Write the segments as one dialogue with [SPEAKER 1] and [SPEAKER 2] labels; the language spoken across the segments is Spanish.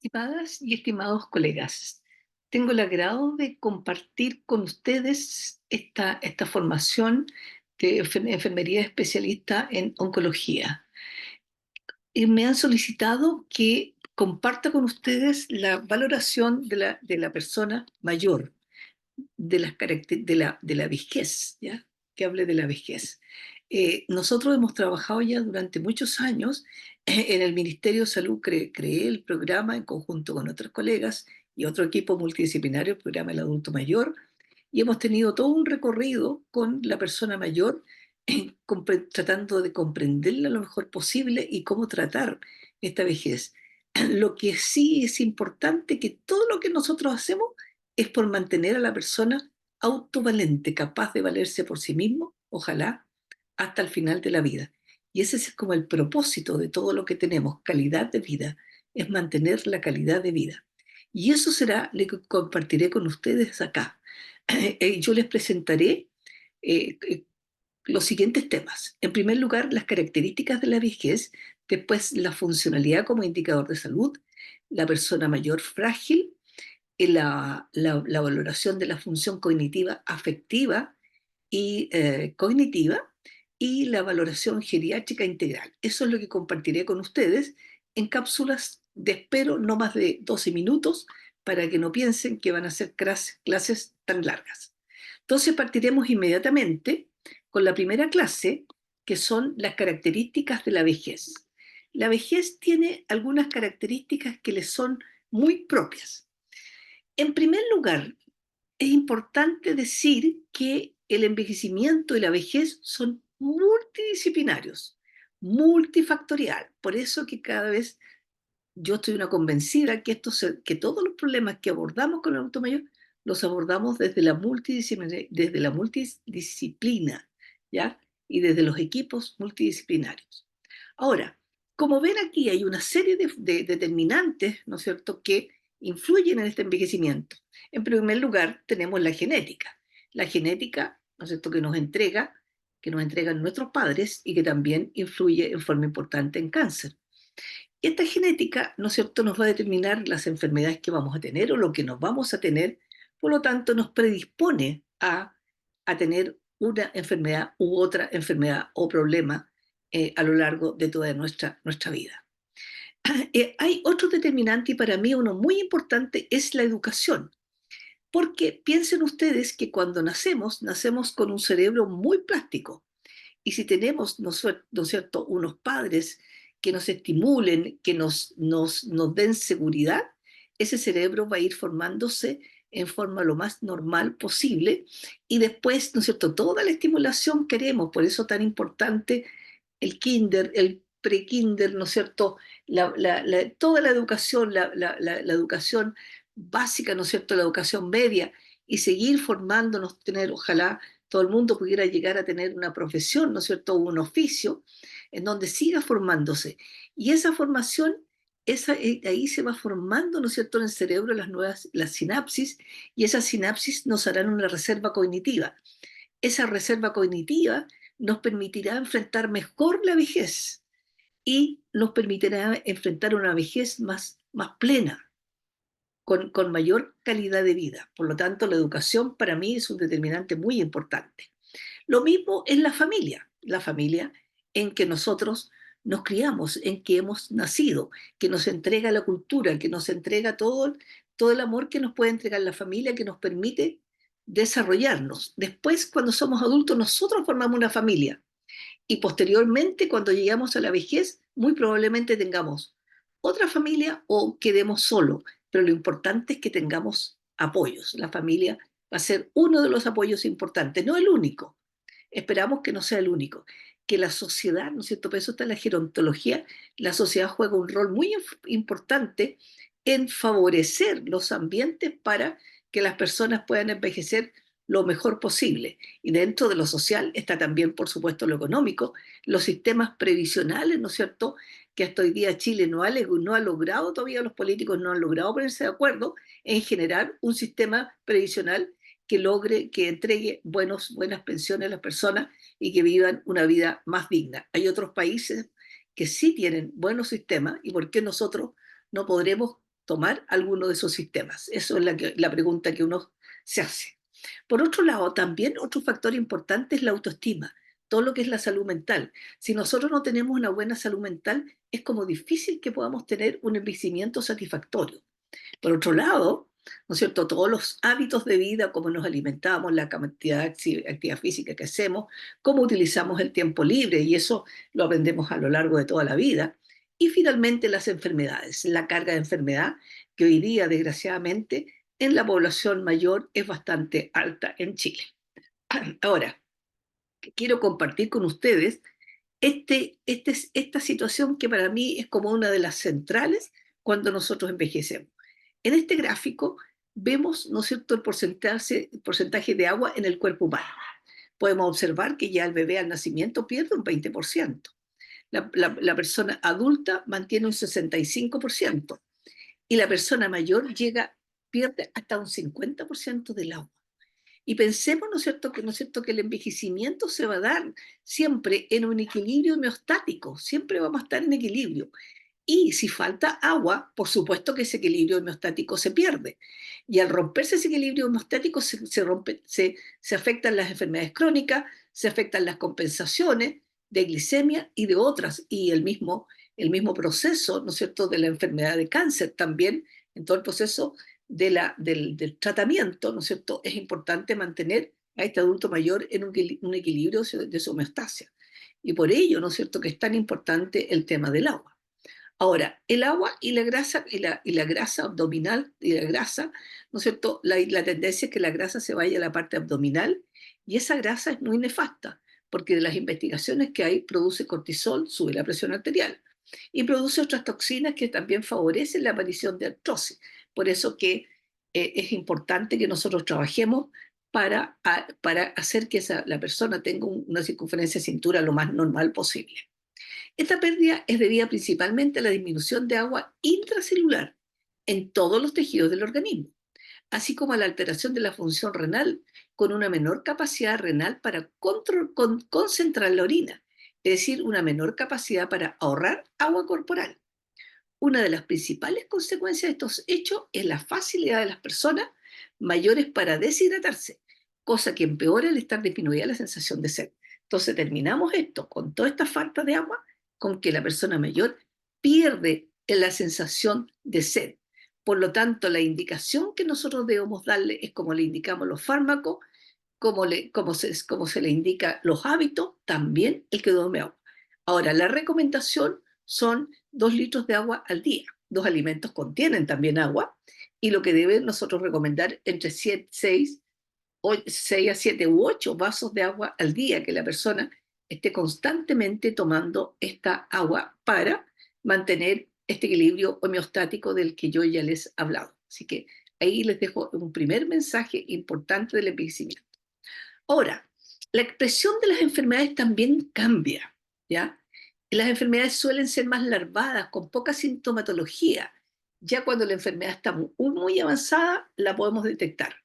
[SPEAKER 1] Estimadas y estimados colegas, tengo el agrado de compartir con ustedes esta formación de enfermería especialista en oncología. Y me han solicitado que comparta con ustedes la valoración de la persona mayor, de la vejez, ¿ya? Que hable de la vejez. Nosotros hemos trabajado ya durante muchos años en el Ministerio de Salud, creé el programa en conjunto con otros colegas y otro equipo multidisciplinario, el programa del adulto mayor, y hemos tenido todo un recorrido con la persona mayor, tratando de comprenderla lo mejor posible y cómo tratar esta vejez. Lo que sí es importante que todo lo que nosotros hacemos es por mantener a la persona autovalente, capaz de valerse por sí mismo, ojalá, hasta el final de la vida. Y ese es como el propósito de todo lo que tenemos, calidad de vida, es mantener la calidad de vida. Y eso será lo que compartiré con ustedes acá. Yo les presentaré eh, eh, los siguientes temas. En primer lugar, las características de la vejez, después la funcionalidad como indicador de salud, la persona mayor frágil, la valoración de la función cognitiva afectiva y cognitiva y la valoración geriátrica integral. Eso es lo que compartiré con ustedes en cápsulas de espero no más de 12 minutos para que no piensen que van a ser clases tan largas. Entonces partiremos inmediatamente con la primera clase, que son las características de la vejez. La vejez tiene algunas características que le son muy propias. En primer lugar, es importante decir que el envejecimiento y la vejez son multidisciplinarios, multifactorial. Por eso que cada vez yo estoy una convencida que, que todos los problemas que abordamos con el adulto mayor los abordamos desde la multidisciplina, ¿ya? Y desde los equipos multidisciplinarios. Ahora, como ven aquí, hay una serie de determinantes, ¿no es cierto?, que influyen en este envejecimiento. En primer lugar, tenemos la genética, ¿no es cierto?, que nos entregan nuestros padres y que también influye en forma importante en cáncer. Esta genética, ¿no es cierto?, nos va a determinar las enfermedades que vamos a tener o lo que nos vamos a tener, por lo tanto nos predispone a tener una enfermedad u otra enfermedad o problema a lo largo de toda nuestra vida. Hay otro determinante y para mí uno muy importante es la educación, porque piensen ustedes que cuando nacemos con un cerebro muy plástico y si tenemos, ¿no es cierto?, unos padres que nos estimulen, que nos den seguridad, ese cerebro va a ir formándose en forma lo más normal posible y después, ¿no es cierto?, toda la estimulación queremos, por eso tan importante el kinder, el pre-kinder, ¿no es cierto?, toda la educación, la educación básica, ¿no es cierto?, la educación media, y seguir formándonos, tener, ojalá todo el mundo pudiera llegar a tener una profesión, ¿no es cierto?, un oficio, en donde siga formándose. Y esa formación, ahí se va formando, ¿no es cierto?, en el cerebro las sinapsis, y esas sinapsis nos harán una reserva cognitiva. Esa reserva cognitiva nos permitirá enfrentar mejor la vejez y nos permitirá enfrentar una vejez más plena, con mayor calidad de vida. Por lo tanto, la educación para mí es un determinante muy importante. Lo mismo en la familia en que nosotros nos criamos, en que hemos nacido, que nos entrega la cultura, que nos entrega todo el amor que nos puede entregar la familia, que nos permite desarrollarnos. Después, cuando somos adultos, nosotros formamos una familia y posteriormente, cuando llegamos a la vejez, muy probablemente tengamos otra familia o quedemos solos, pero lo importante es que tengamos apoyos. La familia va a ser uno de los apoyos importantes, no el único. Esperamos que no sea el único, que la sociedad, ¿no es cierto? Por eso está la gerontología, la sociedad juega un rol muy importante en favorecer los ambientes para que las personas puedan envejecer lo mejor posible. Y dentro de lo social está también, por supuesto, lo económico, los sistemas previsionales, ¿no es cierto?, que hasta hoy día Chile no ha logrado, todavía los políticos no han logrado ponerse de acuerdo en generar un sistema previsional que logre, que entregue buenas pensiones a las personas y que vivan una vida más digna. Hay otros países que sí tienen buenos sistemas y por qué nosotros no podremos tomar alguno de esos sistemas. Eso es la pregunta que uno se hace. Por otro lado, también otro factor importante es la autoestima, todo lo que es la salud mental. Si nosotros no tenemos una buena salud mental, es como difícil que podamos tener un envejecimiento satisfactorio. Por otro lado, ¿no es cierto? Todos los hábitos de vida, cómo nos alimentamos, la cantidad de actividad física que hacemos, cómo utilizamos el tiempo libre, y eso lo aprendemos a lo largo de toda la vida. Y finalmente las enfermedades, la carga de enfermedad, que hoy día, desgraciadamente, en la población mayor es bastante alta en Chile. Ahora, quiero compartir con ustedes esta situación que para mí es como una de las centrales cuando nosotros envejecemos. En este gráfico vemos, ¿no es cierto?, el porcentaje de agua en el cuerpo humano. Podemos observar que ya el bebé al nacimiento pierde un 20%. La persona adulta mantiene un 65% y la persona mayor pierde hasta un 50% del agua. Y pensemos, ¿no es cierto?, que el envejecimiento se va a dar siempre en un equilibrio homeostático, siempre vamos a estar en equilibrio. Y si falta agua, por supuesto que ese equilibrio homeostático se pierde. Y al romperse ese equilibrio homeostático se afectan las enfermedades crónicas, se afectan las compensaciones de glicemia y de otras. Y el mismo proceso, ¿no es cierto?, de la enfermedad de cáncer también, en todo el proceso del tratamiento, ¿no es cierto?, es importante mantener a este adulto mayor en un equilibrio de su homeostasia. Y por ello, ¿no es cierto?, que es tan importante el tema del agua. Ahora, el agua y la grasa, y la grasa abdominal y la grasa, ¿no es cierto? La tendencia es que la grasa se vaya a la parte abdominal, y esa grasa es muy nefasta, porque de las investigaciones que hay produce cortisol, sube la presión arterial, y produce otras toxinas que también favorecen la aparición de artrosis. Por eso que es importante que nosotros trabajemos para hacer que la persona tenga una circunferencia de cintura lo más normal posible. Esta pérdida es debida principalmente a la disminución de agua intracelular en todos los tejidos del organismo, así como a la alteración de la función renal, con una menor capacidad renal para concentrar la orina, es decir, una menor capacidad para ahorrar agua corporal. Una de las principales consecuencias de estos hechos es la facilidad de las personas mayores para deshidratarse, cosa que empeora al estar disminuida la sensación de sed. Entonces terminamos esto con toda esta falta de agua, con que la persona mayor pierde la sensación de sed. Por lo tanto, la indicación que nosotros debemos darle es como le indicamos los fármacos, como se le indica los hábitos, también el que tome agua. Ahora, la recomendación son 2 litros de agua al día. Los alimentos contienen también agua, y lo que debe nosotros recomendar entre 6 a 7 u 8 vasos de agua al día, que la persona esté constantemente tomando esta agua para mantener este equilibrio homeostático del que yo ya les he hablado. Así que ahí les dejo un primer mensaje importante del envejecimiento. Ahora, la expresión de las enfermedades también cambia, ¿ya? Las enfermedades suelen ser más larvadas, con poca sintomatología. Ya cuando la enfermedad está muy avanzada, la podemos detectar.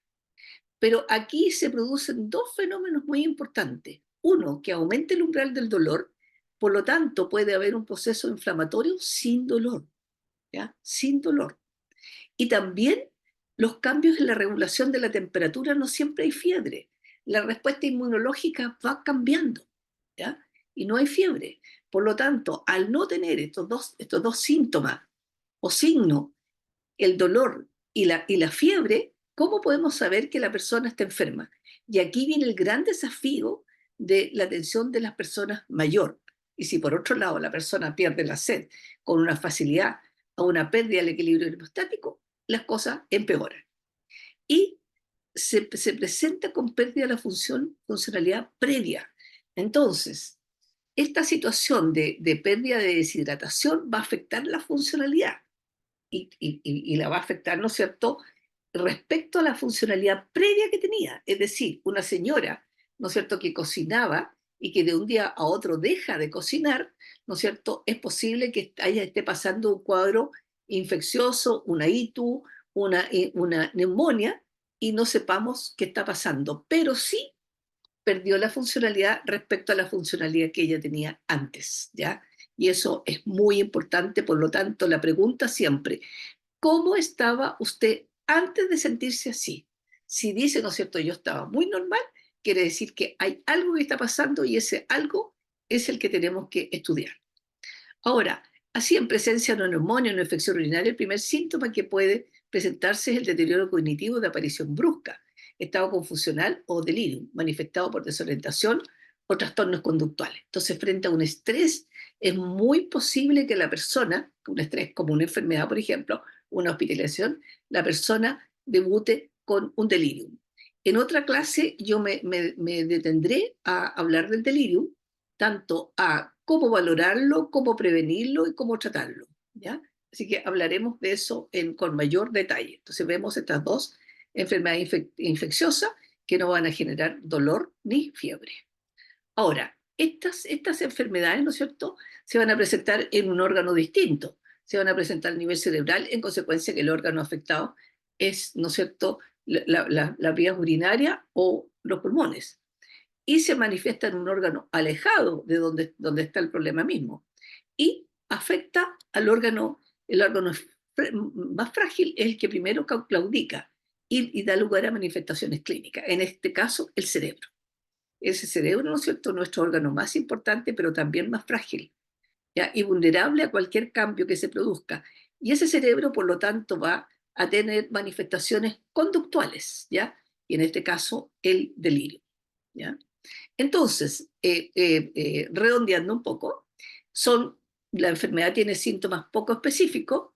[SPEAKER 1] Pero aquí se producen dos fenómenos muy importantes. Uno, que aumenta el umbral del dolor, por lo tanto puede haber un proceso inflamatorio sin dolor, ¿ya? Sin dolor. Y también los cambios en la regulación de la temperatura, no siempre hay fiebre. La respuesta inmunológica va cambiando, ¿ya? Y no hay fiebre. Por lo tanto, al no tener estos dos síntomas o signos, el dolor y la fiebre, ¿cómo podemos saber que la persona está enferma? Y aquí viene el gran desafío de la atención de las personas mayor. Y si por otro lado la persona pierde la sed con una facilidad o una pérdida del equilibrio hemostático, las cosas empeoran. Y se presenta con pérdida de la funcionalidad previa. Entonces, esta situación de pérdida de deshidratación va a afectar la funcionalidad, y la va a afectar, ¿no es cierto?, respecto a la funcionalidad previa que tenía. Es decir, una señora, ¿no es cierto?, que cocinaba y que de un día a otro deja de cocinar, ¿no es cierto?, es posible que esté pasando un cuadro infeccioso, una ITU, una neumonía, y no sepamos qué está pasando, pero sí perdió la funcionalidad respecto a la funcionalidad que ella tenía antes, ¿ya? Y eso es muy importante. Por lo tanto, la pregunta siempre: cómo estaba usted antes de sentirse así. Si dice, ¿no es cierto?, yo estaba muy normal, quiere decir que hay algo que está pasando y ese algo es el que tenemos que estudiar. Ahora, así en presencia de una neumonía o una infección urinaria, el primer síntoma que puede presentarse es el deterioro cognitivo de aparición brusca, estado confusional o delirium, manifestado por desorientación o trastornos conductuales. Entonces, frente a un estrés, es muy posible que la persona, un estrés como una enfermedad, por ejemplo, una hospitalización, la persona debute con un delirium. En otra clase yo me detendré a hablar del delirium, tanto a cómo valorarlo, cómo prevenirlo y cómo tratarlo, ¿ya? Así que hablaremos de eso con mayor detalle. Entonces vemos estas dos enfermedades infecciosas que no van a generar dolor ni fiebre. Ahora, estas enfermedades, ¿no es cierto?, se van a presentar en un órgano distinto. Se van a presentar a nivel cerebral, en consecuencia que el órgano afectado es, ¿no es cierto?, la vía urinaria o los pulmones, y se manifiesta en un órgano alejado de donde está el problema mismo. Y afecta al órgano, el órgano más frágil es el que primero claudica y da lugar a manifestaciones clínicas, en este caso el cerebro. Ese cerebro, ¿no es cierto?, nuestro órgano más importante, pero también más frágil, ¿ya? Y vulnerable a cualquier cambio que se produzca. Y ese cerebro, por lo tanto, va a tener manifestaciones conductuales, ¿ya? Y en este caso, el delirio, ¿ya? Entonces, redondeando un poco, la enfermedad tiene síntomas poco específicos.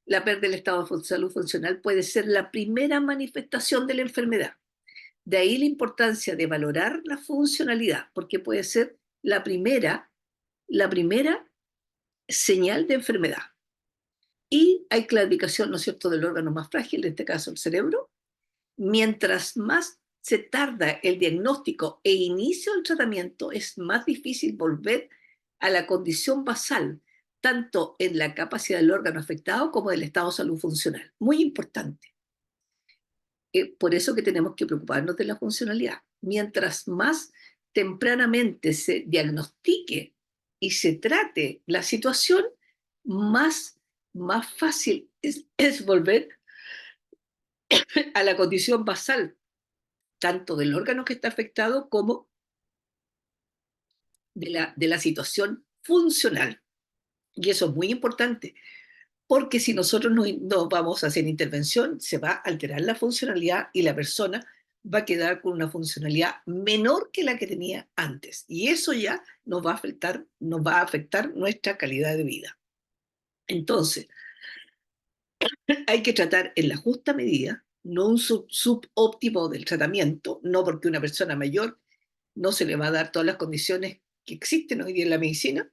[SPEAKER 1] La pérdida del estado de salud funcional puede ser la primera manifestación de la enfermedad. De ahí la importancia de valorar la funcionalidad, porque puede ser la primera señal de enfermedad. Y hay claudicación, ¿no es cierto?, del órgano más frágil, en este caso el cerebro. Mientras más se tarda el diagnóstico e inicio del tratamiento, es más difícil volver a la condición basal, tanto en la capacidad del órgano afectado como del estado de salud funcional. Muy importante. Por eso que tenemos que preocuparnos de la funcionalidad. Mientras más tempranamente se diagnostique y se trate la situación, más fácil es volver a la condición basal, tanto del órgano que está afectado como de la situación funcional. Y eso es muy importante, porque si nosotros no vamos a hacer intervención, se va a alterar la funcionalidad y la persona va a quedar con una funcionalidad menor que la que tenía antes. Y eso ya nos va a afectar nuestra calidad de vida. Entonces, hay que tratar en la justa medida, no un subóptimo del tratamiento, no porque una persona mayor no se le va a dar todas las condiciones que existen hoy día en la medicina,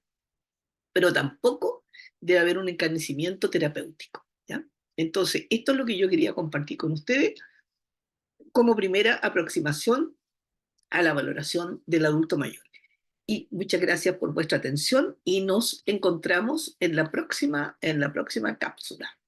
[SPEAKER 1] pero tampoco debe haber un encarnecimiento terapéutico, ¿ya? Entonces, esto es lo que yo quería compartir con ustedes como primera aproximación a la valoración del adulto mayor. Y muchas gracias por vuestra atención y nos encontramos en la próxima cápsula.